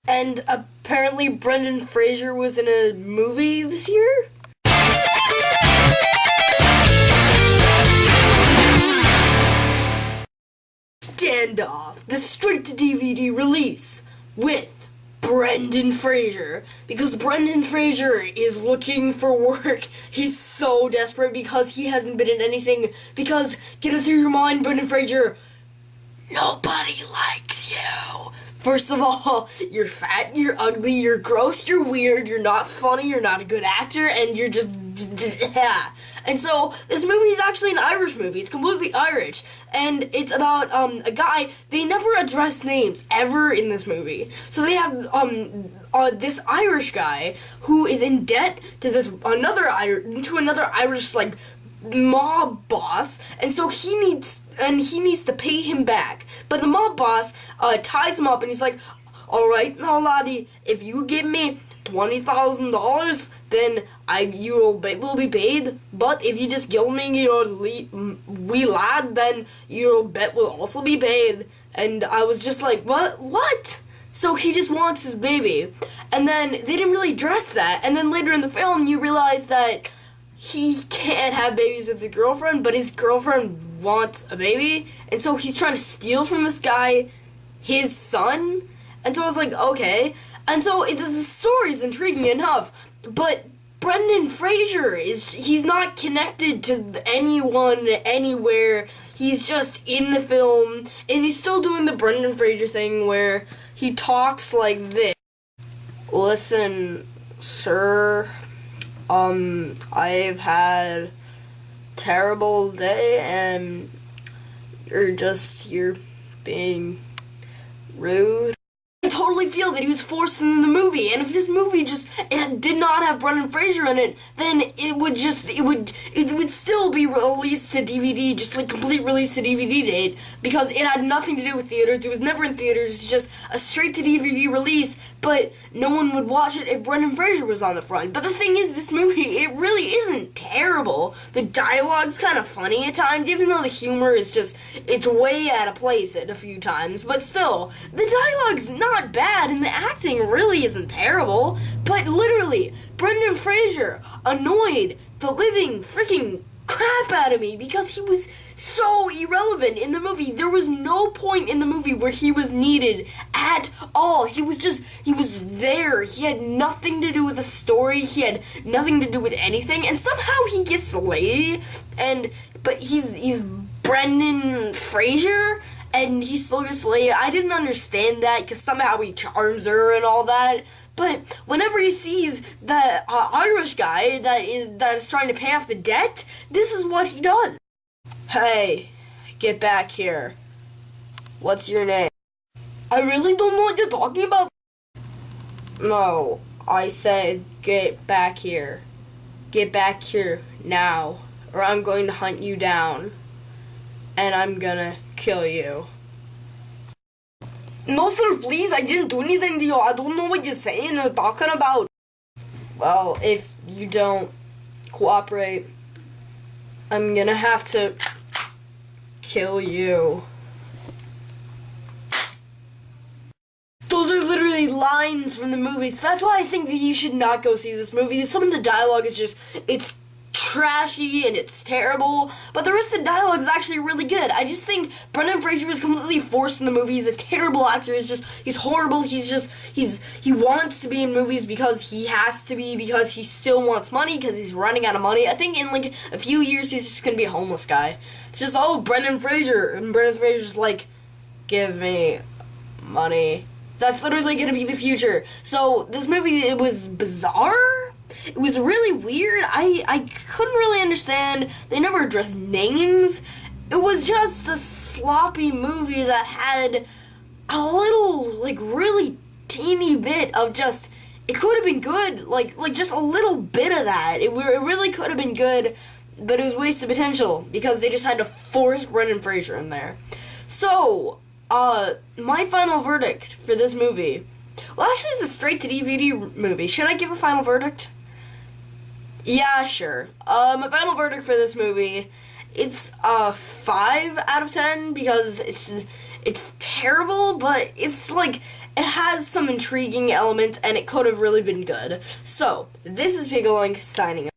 And apparently Brendan Fraser was in a movie this year? Standoff, the straight-to-DVD release with Brendan Fraser. Because Brendan Fraser is looking for work. He's so desperate because he hasn't been in anything. Because, get it through your mind, Brendan Fraser, nobody likes you. First of all, you're fat, you're ugly, you're gross, you're weird, you're not funny, you're not a good actor, and you're just... And so, this movie is actually an Irish movie. It's completely Irish. And it's about, a guy. They never address names, ever, in this movie. So they have, this Irish guy who is in debt to another Irish, like, mob boss, and so he needs to pay him back. But the mob boss ties him up, and he's like, "All right, now, laddie, if you give me $20,000, then you will be paid. But if you just give me your wee lad, then your bet will also be paid." And I was just like, what? So he just wants his baby, and then they didn't really address that. And then later in the film, you realize that he can't have babies with his girlfriend, but his girlfriend wants a baby, and so he's trying to steal from this guy his son. And so I was like, okay. And so the story's intriguing enough, but Brendan Fraser he's not connected to anyone anywhere. He's just in the film, and he's still doing the Brendan Fraser thing where he talks like this. "Listen, sir, I've had terrible day, and you're being rude." I totally feel that he was forced in the movie, and if this movie it did not have Brendan Fraser in it, then it would still be released to DVD, just like complete release to DVD date, because it had nothing to do with theaters. It was never in theaters. It's just a straight to DVD release, but no one would watch it if Brendan Fraser was on the front. But the thing is, this movie, it really isn't terrible. The dialogue's kind of funny at times, even though the humor is it's way out of place at a few times, but still, the dialogue's not bad, and the acting really isn't terrible. But literally, Brendan Fraser annoyed the living freaking crap out of me because he was so irrelevant in the movie. There was no point in the movie where he was needed at all. He was there. He had nothing to do with the story. He had nothing to do with anything, and somehow he gets the lady, but he's Brendan Fraser, and he still gets laid. I didn't understand that, because somehow he charms her and all that. But whenever he sees the Irish guy that is trying to pay off the debt, this is what he does. "Hey, get back here. What's your name?" "I really don't know what you're talking about." "No, I said get back here. Get back here now, or I'm going to hunt you down, and I'm gonna kill you." "No, sir, please, I didn't do anything to you. I don't know what you're saying or talking about." "Well, if you don't cooperate, I'm gonna have to kill you." Those are literally lines from the movie, so that's why I think that you should not go see this movie. Some of the dialogue is it's trashy and it's terrible, but the rest of the dialogue is actually really good. I just think Brendan Fraser was completely forced in the movie. He's a terrible actor. He's horrible. He wants to be in movies because he has to be, because he still wants money, because he's running out of money. I think in like a few years he's just gonna be a homeless guy. It's just, oh, Brendan Fraser, and Brendan Fraser's like, "Give me money." That's literally gonna be the future. So this movie, it was bizarre. It was really weird. I couldn't really understand. They never addressed names. It was just a sloppy movie that had a little, like, really teeny bit of it could have been good. Like just a little bit of that. It really could have been good, but it was wasted potential because they just had to force Brendan Fraser in there. So, my final verdict for this movie. Well, actually, it's a straight-to-DVD movie. Should I give a final verdict? Yeah, sure. My final verdict for this movie, it's a 5 out of 10 because it's terrible, but it's like it has some intriguing elements, and it could have really been good. So, this is Pigaloink signing